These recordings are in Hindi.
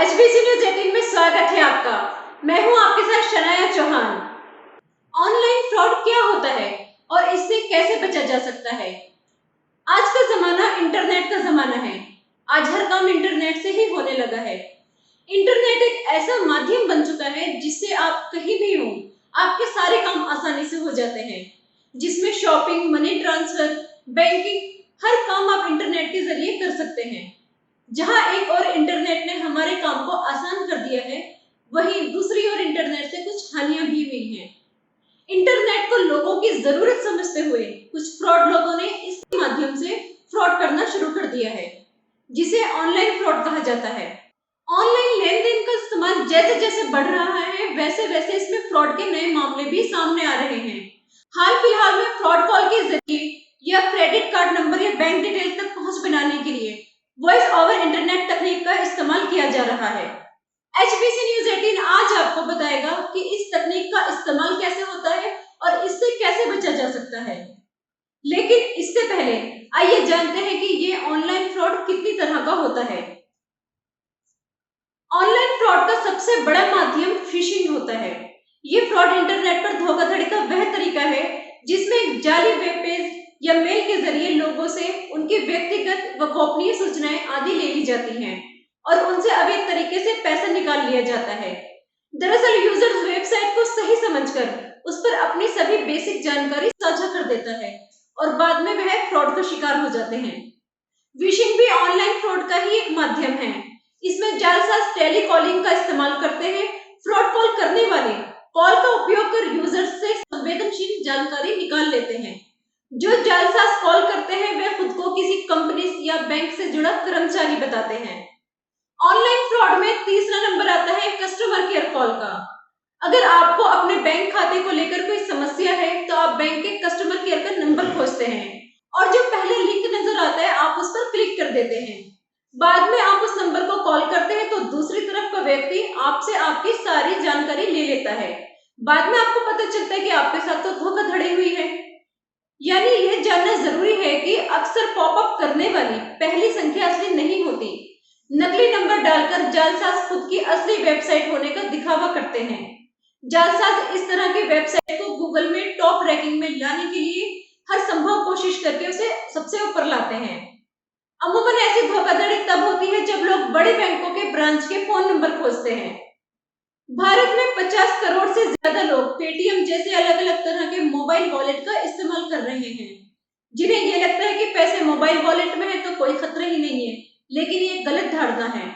एचबीसी न्यूज 18 में स्वागत है आपका। मैं हूं आपके साथ शनाया चौहान। ऑनलाइन फ्रॉड क्या होता है और इससे कैसे बचा जा सकता है? आज का जमाना इंटरनेट का जमाना है। आज हर काम इंटरनेट से ही होने लगा है। इंटरनेट एक ऐसा माध्यम बन चुका है जिससे आप कहीं भी हो, आपके सारे काम आसानी से हो जाते हैं। जिसमें शॉपिंग, मनी ट्रांसफर, बैंकिंग, हर काम आप इंटरनेट के जरिए कर सकते हैं। जहां एक और इंटरनेट ने हमारे काम को आसान कर दिया है, वहीं दूसरी ओर इंटरनेट से कुछ हानियां भी हुई हैं। इंटरनेट को लोगों की जरूरत समझते हुए कुछ फ्रॉड लोगों ने इसके माध्यम से फ्रॉड करना शुरू कर दिया है, जिसे ऑनलाइन फ्रॉड कहा जाता है। ऑनलाइन लेन-देन का इस्तेमाल जैसे जैसे बढ़ रहा है, वैसे वैसे इसमें फ्रॉड के नए मामले भी सामने आ रहे हैं। हाल फिलहाल में फ्रॉड कॉल के जरिए या क्रेडिट कार्ड नंबर या बैंक डिटेल तक पहुंच बनाने के लिए वॉइस ओवर इंटरनेट तकनीक का इस्तेमाल किया जा रहा है। एचबीसी न्यूज 18 आज आपको बताएगा कि इस तकनीक का इस्तेमाल कैसे होता है और इससे कैसे बचा जा सकता है। लेकिन इससे पहले आइए जानते हैं कि ये ऑनलाइन फ्रॉड कितनी तरह का होता है। ऑनलाइन फ्रॉड का सबसे बड़ा माध्यम फिशिंग होता है। ये फ्रॉड इंटरनेट पर धोखाधड़ी का वह तरीका है जिसमें एक जाली वेब पेज या मेल के जरिए लोगों से उनकी व्यक्तिगत व गोपनीय सूचनाएं आदि ले ली जाती हैं और उनसे अवैध तरीके से पैसा निकाल लिया जाता है। दरअसल यूजर्स वेबसाइट को सही समझकर उस पर अपनी सभी बेसिक जानकारी साझा कर देता है और बाद में वह फ्रॉड का शिकार हो जाते हैं। विशिंग भी ऑनलाइन फ्रॉड का ही एक माध्यम है। इसमें जालसाज टेलीकॉलिंग का इस्तेमाल करते हैं। फ्रॉड कॉल करने वाले कॉल का उपयोग कर यूजर्स से संवेदनशील जानकारी निकाल लेते हैं। जो जालसाज कॉल करते हैं वे खुद को किसी कंपनी या बैंक से जुड़ा कर्मचारी बताते हैं। ऑनलाइन फ्रॉड में तीसरा नंबर आता है कस्टमर केयर कॉल का। अगर आपको अपने बैंक खाते को लेकर कोई समस्या है तो आप बैंक के कस्टमर केयर का नंबर खोजते हैं और जो पहले लिंक नजर आता है आप उस पर क्लिक कर देते हैं। बाद में आप उस नंबर को कॉल करते हैं तो दूसरी तरफ का व्यक्ति आपसे आपकी सारी जानकारी ले लेता है। बाद में आपको पता चलता है कि आपके साथ तो धोखाधड़ी हुई है। यानी यह जानना जरूरी है कि अक्सर पॉपअप करने वाली पहली संख्या असली नहीं होती। नकली नंबर डालकर जालसाज खुद की असली वेबसाइट होने का दिखावा करते हैं। जालसाज इस तरह की वेबसाइट को गूगल में टॉप रैंकिंग में लाने के लिए हर संभव कोशिश करके उसे सबसे ऊपर लाते हैं। अमूमन ऐसी धोखाधड़ी तब होती है जब लोग बड़े बैंकों के ब्रांच के फोन नंबर खोजते हैं। भारत में 50 करोड़ से ज्यादा लोग पेटीएम जैसे अलग अलग तरह के मोबाइल वॉलेट का इस्तेमाल कर रहे हैं, जिन्हें यह लगता है कि पैसे मोबाइल वॉलेट में है तो कोई खतरा ही नहीं है। लेकिन ये गलत धारणा है,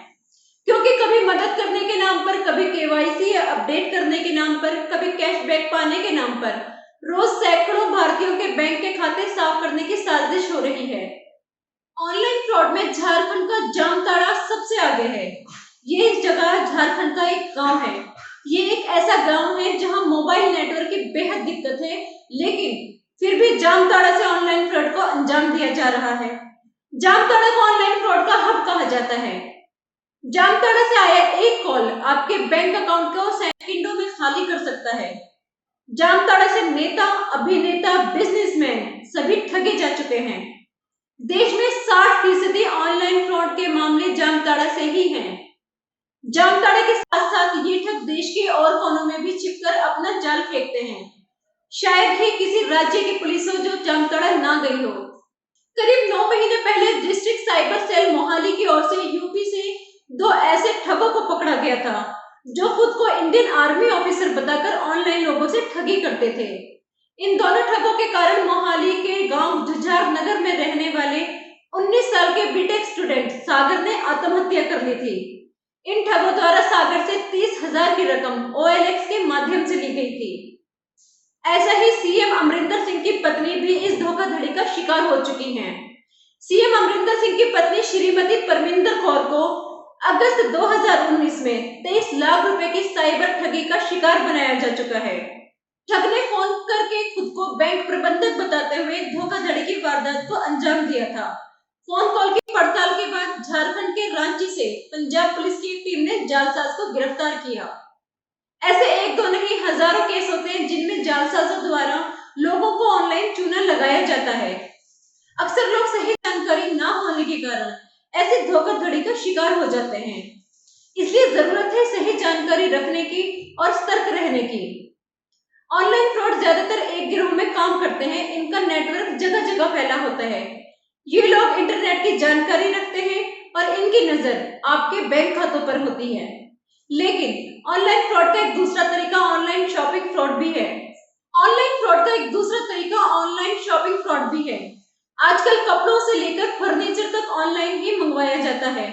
क्योंकि कभी मदद करने के नाम पर, कभी केवाईसी या अपडेट करने के नाम पर, कभी कैशबैक पाने के नाम पर रोज सैकड़ों भारतीयों के बैंक के खाते साफ करने की साजिश हो रही है। ऑनलाइन फ्रॉड में झारखंड का जामताड़ा सबसे आगे है। ये जगह झारखंड का एक गांव है। ये एक ऐसा गांव है जहां मोबाइल नेटवर्क की बेहद दिक्कत है, लेकिन फिर भी जामताड़ा से ऑनलाइन फ्रॉड को अंजाम दिया जा रहा है। जामताड़ा को ऑनलाइन फ्रॉड का हब कहा जाता है। जामताड़ा से आया एक कॉल आपके बैंक अकाउंट को सेकंडों में खाली कर सकता है। जामताड़ा से नेता, अभिनेता, बिजनेसमैन सभी ठगे जा चुके हैं। देश में 60% ऑनलाइन फ्रॉड के मामले जामताड़ा से ही हैं। जामताड़ा के साथ साथ ये ठग देश के और कोनों में भी छिपकर अपना जाल फेंकते हैं। शायद ही किसी राज्य की पुलिस हो जो जामताड़ा ना गई हो। करीब 9 महीने पहले डिस्ट्रिक्ट साइबर सेल मोहाली की ओर से यूपी से 2 ऐसे ठगों को पकड़ा गया था जो खुद को इंडियन आर्मी ऑफिसर बताकर ऑनलाइन लोगों से ठगी करते थे। इन दोनों ठगों के कारण मोहाली के गांव जुझार नगर में रहने वाले 19 साल के बीटेक स्टूडेंट सागर ने आत्महत्या कर ली थी। इन ठगों द्वारा सागर से 30,000 की रकम OLX के माध्यम से ली गई थी। ऐसा ही सीएम अमरिंदर सिंह की पत्नी भी इस धोखाधड़ी का शिकार हो चुकी हैं। सीएम अमरिंदर सिंह की पत्नी श्रीमती परमिंदर कौर को अगस्त 2019 में 23 लाख रुपए की साइबर ठगी का शिकार बनाया जा चुका है। ठग ने फोन करके खुद को बैंक प्रबंधक बताते हुए धोखाधड़ी की वारदात को अंजाम दिया था। फोन कॉल की पड़ताल के बाद झारखंड के रांची से पंजाब पुलिस की टीम ने जालसाज को गिरफ्तार किया। ऐसे एक दो नहीं, हजारों केस होते हैं जिनमें जालसाजों द्वारा लोगों को ऑनलाइन चूना लगाया जाता है। अक्सर लोग सही जानकारी ना होने के कारण ऐसे धोखाधड़ी का शिकार हो जाते हैं। इसलिए जरूरत है सही जानकारी रखने की और सतर्क रहने की। ऑनलाइन फ्रॉड ज्यादातर एक गिरोह में काम करते हैं। इनका नेटवर्क जगह जगह फैला होता है। ये लोग इंटरनेट की जानकारी रखते हैं और इनकी नजर आपके बैंक खातों पर होती है। लेकिन ऑनलाइन फ्रॉड का एक दूसरा तरीका ऑनलाइन शॉपिंग फ्रॉड भी है। ऑनलाइन फ्रॉड का एक दूसरा तरीका ऑनलाइन शॉपिंग फ्रॉड भी है। आजकल कपड़ों से लेकर फर्नीचर तक ऑनलाइन ही मंगवाया जाता है।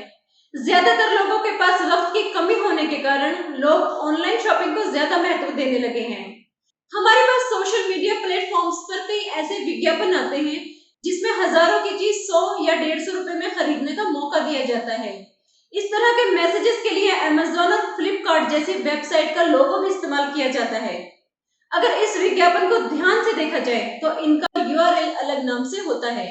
ज्यादातर लोगों के पास वक्त की कमी होने के कारण लोग ऑनलाइन शॉपिंग को ज्यादा महत्व देने लगे हैं। हमारे पास सोशल मीडिया प्लेटफॉर्म्स पर कई ऐसे विज्ञापन आते हैं जिसमें हजारों की चीज 100 या 150 रुपए में खरीदने का मौका दिया जाता है। इस तरह के मैसेजेस के लिए अमेज़न और फ्लिपकार्ट जैसी वेबसाइट का लोगो भी इस्तेमाल किया जाता है। अगर इस विज्ञापन को ध्यान से देखा जाए तो इनका URL अलग नाम से होता है।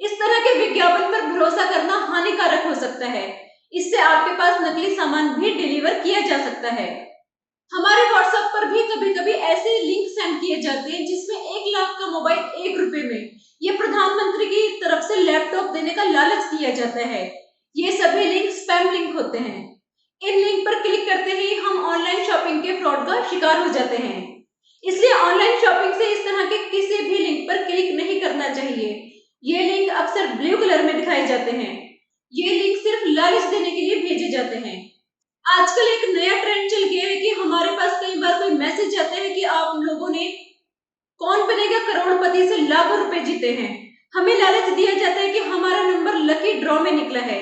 इस तरह के विज्ञापन पर भरोसा करना हानिकारक हो सकता है। इससे आपके पास नकली सामान भी डिलीवर किया जा सकता है। हमारे व्हाट्सएप पर भी कभी कभी ऐसे लिंक सेंड किए जाते हैं जिसमें 1 लाख का मोबाइल 1 रुपए में ये प्रधानमंत्री की तरफ से लैपटॉप देने का लालच दिया जाता है। ये सभी लिंक स्पैम लिंक होते हैं। इन लिंक पर क्लिक करते ही हम ऑनलाइन शॉपिंग के फ्रॉड का शिकार हो जाते हैं। इसलिए ऑनलाइन शॉपिंग से इस तरह के किसी भी लिंक पर क्लिक नहीं करना चाहिए। ये लिंक अक्सर ब्लू कलर में दिखाए जाते हैं। ये लिंक सिर्फ लालच देने के लिए भेजे जाते हैं। आजकल एक नया ट्रेंड चल गया है कि हमारे पास कई बार कोई मैसेज आते हैं कि आप लोगों ने कौन बनेगा करोड़पति से लाखों रुपए जीते हैं। हमें लालच दिया जाता है कि हमारा नंबर लकी ड्रॉ में निकला है।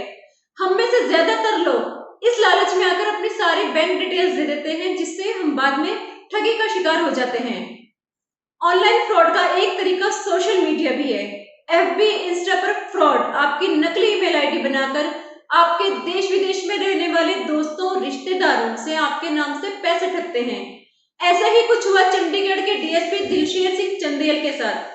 हम में से ज्यादातर लोग इस लालच में आकर अपनी सारी बैंक डिटेल्स दे देते हैं जिससे हम बाद में ठगी का शिकार हो जाते हैं। ऑनलाइन फ्रॉड का एक तरीका सोशल मीडिया भी है। FB, इंस्टा पर फ्रॉड आपकी नकली ईमेल आईडी बनाकर आपके देश विदेश में रहने वाले दोस्तों रिश्तेदारों से आपके नाम से पैसे ठगते हैं। ऐसा ही कुछ हुआ चंडीगढ़ के DSP दिलशेर सिंह चंदेल के साथ।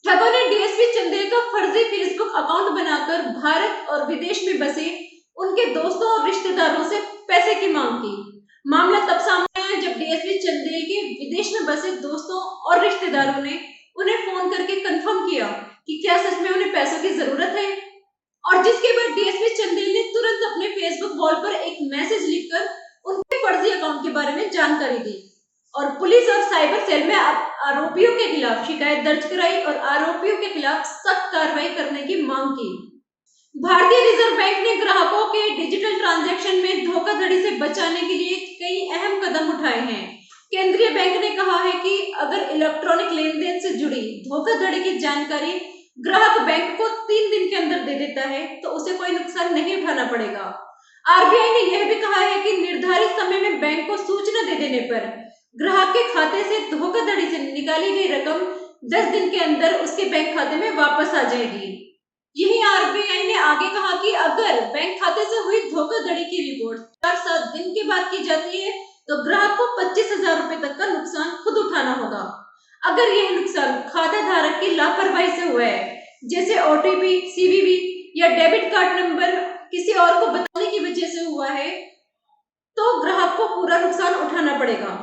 ठगों ने DSP चंदेल का फर्जी फेसबुक अकाउंट बनाकर भारत और विदेश में बसे उनके दोस्तों और रिश्तेदारों से पैसे की मांग की। मामला तब सामने आया जब DSP चंदेल के विदेश में बसे दोस्तों और रिश्तेदारों ने उन्हें फोन करके कंफर्म किया कि क्या सच में उन्हें पैसों की जरूरत है, और जिसके बाद DSP चंदेल ने तुरंत अपने फेसबुक वॉल पर एक मैसेज लिखकर उनके फर्जी अकाउंट के बारे में जानकारी दी और पुलिस और साइबर सेल में आरोपियों के खिलाफ शिकायत दर्ज कराई और आरोपियों के खिलाफ सख्त कार्रवाई करने की मांग की। भारतीय रिजर्व बैंक ने ग्राहकों के डिजिटल ट्रांजैक्शन में धोखाधड़ी से बचाने के लिए कई अहम कदम उठाए हैं। केंद्रीय बैंक ने कहा है कि अगर इलेक्ट्रॉनिक लेन-देन से जुड़ी धोखाधड़ी की जानकारी ग्राहक बैंक को 3 दिन के अंदर दे देता है तो उसे कोई नुकसान नहीं उठाना पड़ेगा। RBI ने यह भी कहा है कि निर्धारित समय में बैंक को सूचना दे देने पर ग्राहक के खाते से धोखाधड़ी से निकाली गई रकम 10 दिन के अंदर उसके बैंक खाते में वापस आ जाएगी। यही RBI ने आगे कहा कि अगर बैंक खाते से हुई धोखाधड़ी की रिपोर्ट 4-7 दिन के बाद की जाती है तो ग्राहक को 25,000 रुपए तक का नुकसान खुद उठाना होगा। अगर यह नुकसान खाता धारक की लापरवाही से हुआ है, जैसे OTP, CVV या डेबिट कार्ड नंबर किसी और को बताने की वजह से हुआ है, तो ग्राहक को पूरा नुकसान उठाना पड़ेगा।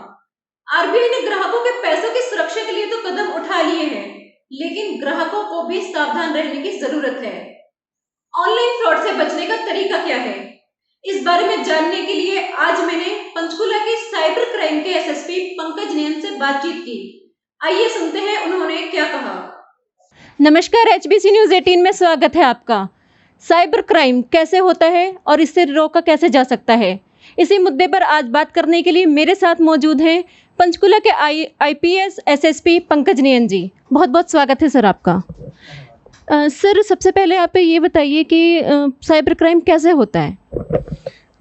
RBI ने ग्राहकों के पैसों की सुरक्षा के लिए तो कदम उठा लिए हैं, लेकिन ग्राहकों को भी सावधान रहने की जरूरत है। ऑनलाइन फ्रॉड से बचने का तरीका क्या है, इस बारे में जानने के लिए आज मैंने पंचकुला के साइबर क्राइम के SSP पंकज नयन से बातचीत की। आइए सुनते हैं उन्होंने क्या कहा। नमस्कार, HBC न्यूज़ 18 में स्वागत है आपका। साइबर क्राइम कैसे होता है और इससे रोका कैसे जा सकता है, इसी मुद्दे पर आज बात करने के लिए मेरे साथ मौजूद हैं पंचकुला के IPS SSP पंकज नयन जी। बहुत बहुत स्वागत है सर आपका। सर, सबसे पहले आप ये बताइए कि साइबर क्राइम कैसे होता है।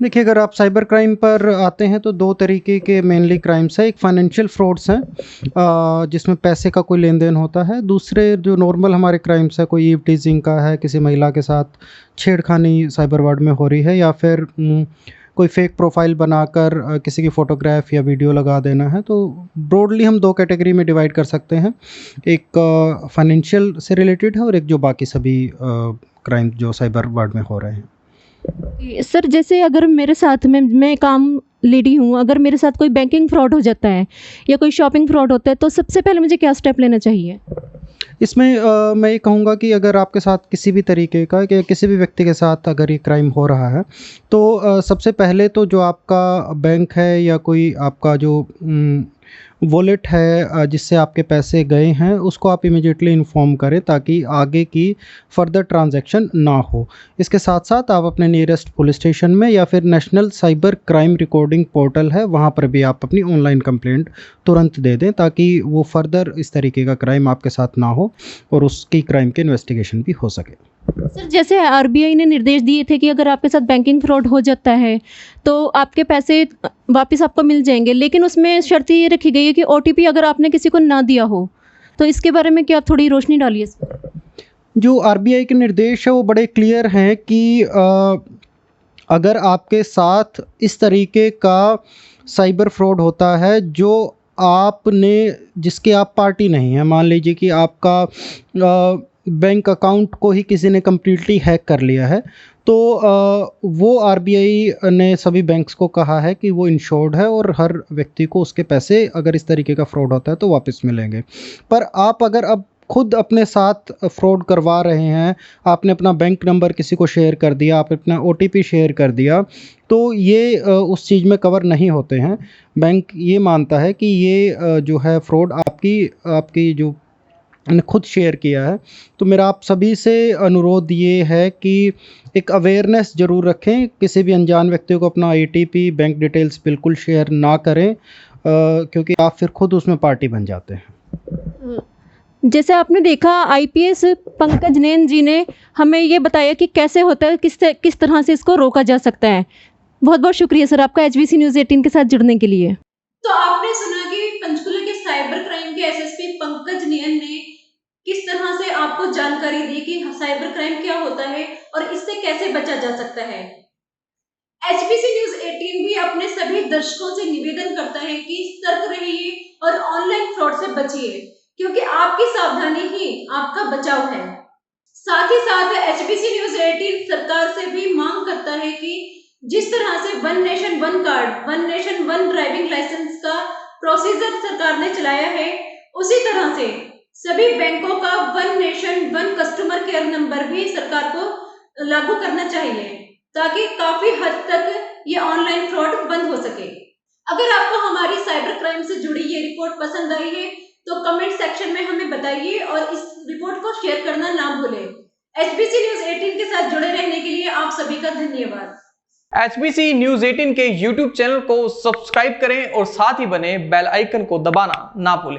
देखिए, अगर आप साइबर क्राइम पर आते हैं तो 2 तरीके के मेनली क्राइम्स हैं। एक फाइनेंशियल फ्रॉड्स हैं जिसमें पैसे का कोई लेन देन होता है। दूसरे जो नॉर्मल हमारे क्राइम्स है, कोई ईव टीजिंग का है, किसी महिला के साथ छेड़खानी साइबर वर्ल्ड में हो रही है, या फिर कोई फेक प्रोफाइल बनाकर किसी की फ़ोटोग्राफ या वीडियो लगा देना है। तो ब्रॉडली हम 2 कैटेगरी में डिवाइड कर सकते हैं। एक फाइनेंशियल से रिलेटेड है और एक जो बाकी सभी क्राइम जो साइबर वर्ल्ड में हो रहे हैं। सर, जैसे अगर मेरे साथ में मैं काम लेडी हूँ, अगर मेरे साथ कोई बैंकिंग फ्रॉड हो जाता है या कोई शॉपिंग फ्रॉड होता है तो सबसे पहले मुझे क्या स्टेप लेना चाहिए। इसमें मैं ये कहूँगा कि अगर आपके साथ किसी भी तरीके का कि किसी भी व्यक्ति के साथ अगर ये क्राइम हो रहा है तो सबसे पहले तो जो आपका बैंक है या कोई आपका जो वॉलेट है जिससे आपके पैसे गए हैं उसको आप इमीडिएटली इन्फॉर्म करें ताकि आगे की फर्दर ट्रांजैक्शन ना हो। इसके साथ साथ आप अपने नियरेस्ट पुलिस स्टेशन में या फिर national cyber crime recording portal है वहाँ पर भी आप अपनी ऑनलाइन कंप्लेंट तुरंत दे दें ताकि वो फर्दर इस तरीके का क्राइम आपके साथ ना हो और उसकी क्राइम की इन्वेस्टिगेशन भी हो सके। सर, जैसे आरबीआई ने निर्देश दिए थे कि अगर आपके साथ बैंकिंग फ्रॉड हो जाता है तो आपके पैसे वापस आपको मिल जाएंगे, लेकिन उसमें शर्त ये रखी गई है कि ओटीपी अगर आपने किसी को ना दिया हो, तो इसके बारे में क्या आप थोड़ी रोशनी डालिए इस पर। जो आरबीआई के निर्देश है वो बड़े क्लियर हैं कि अगर आपके साथ इस तरीके का साइबर फ्रॉड होता है जो आपने जिसके आप पार्टी नहीं हैं, मान लीजिए कि आपका बैंक अकाउंट को ही किसी ने कम्प्लीटली हैक कर लिया है, तो वो आरबीआई ने सभी बैंक्स को कहा है कि वो इंश्योर्ड है और हर व्यक्ति को उसके पैसे अगर इस तरीके का फ्रॉड होता है तो वापस मिलेंगे। पर आप अगर अब खुद अपने साथ फ्रॉड करवा रहे हैं, आपने अपना बैंक नंबर किसी को शेयर कर दिया, आपने अपना ओटीपी शेयर कर दिया, तो ये उस चीज़ में कवर नहीं होते हैं। बैंक ये मानता है कि ये जो है फ्रॉड आपकी जो ने खुद शेयर किया है। तो मेरा आप सभी से अनुरोध ये है कि एक अवेयरनेस ज़रूर रखें, किसी भी अनजान व्यक्ति को अपना आईटीपी बैंक डिटेल्स बिल्कुल शेयर ना करें क्योंकि आप फिर खुद उसमें पार्टी बन जाते हैं। जैसे आपने देखा आईपीएस पंकज नैन जी ने हमें ये बताया कि कैसे होता है, किस तरह से इसको रोका जा सकता है। बहुत बहुत शुक्रिया सर आपका एचबीसी न्यूज़ 18 के साथ जुड़ने के लिए। तो आपने सुना कि पंचकुला के साइबर क्राइम के एसएसपी पंकज नैन ने किस तरह से आपको जानकारी दी कि साइबर क्राइम क्या होता है और इससे कैसे बचा जा सकता है। एचबीसी न्यूज़ 18 भी अपने सभी दर्शकों से निवेदन करता है कि सतर्क रहिए और ऑनलाइन फ्रॉड से बचिए, क्योंकि आपकी सावधानी ही आपका बचाव है। साथ ही साथ एचबीसी न्यूज़ 18 सरकार से भी मांग करता है कि जिस तरह से one nation one card, one nation one driving licence का प्रोसीजर सरकार ने चलाया है, उसी तरह से सभी बैंकों का one nation one customer care number भी सरकार को लागू करना चाहिए ताकि काफी हद तक ये ऑनलाइन फ्रॉड बंद हो सके। अगर आपको हमारी साइबर क्राइम से जुड़ी ये रिपोर्ट पसंद आई है तो कमेंट सेक्शन में हमें बताइए और इस रिपोर्ट को शेयर करना ना भूलें। एचबीसी न्यूज़ 18 के साथ जुड़े रहने के लिए आप सभी का धन्यवाद। एचबीसी न्यूज़ 18 के YouTube चैनल को सब्सक्राइब करें और साथ ही बने बेल आइकन को दबाना ना भूलें।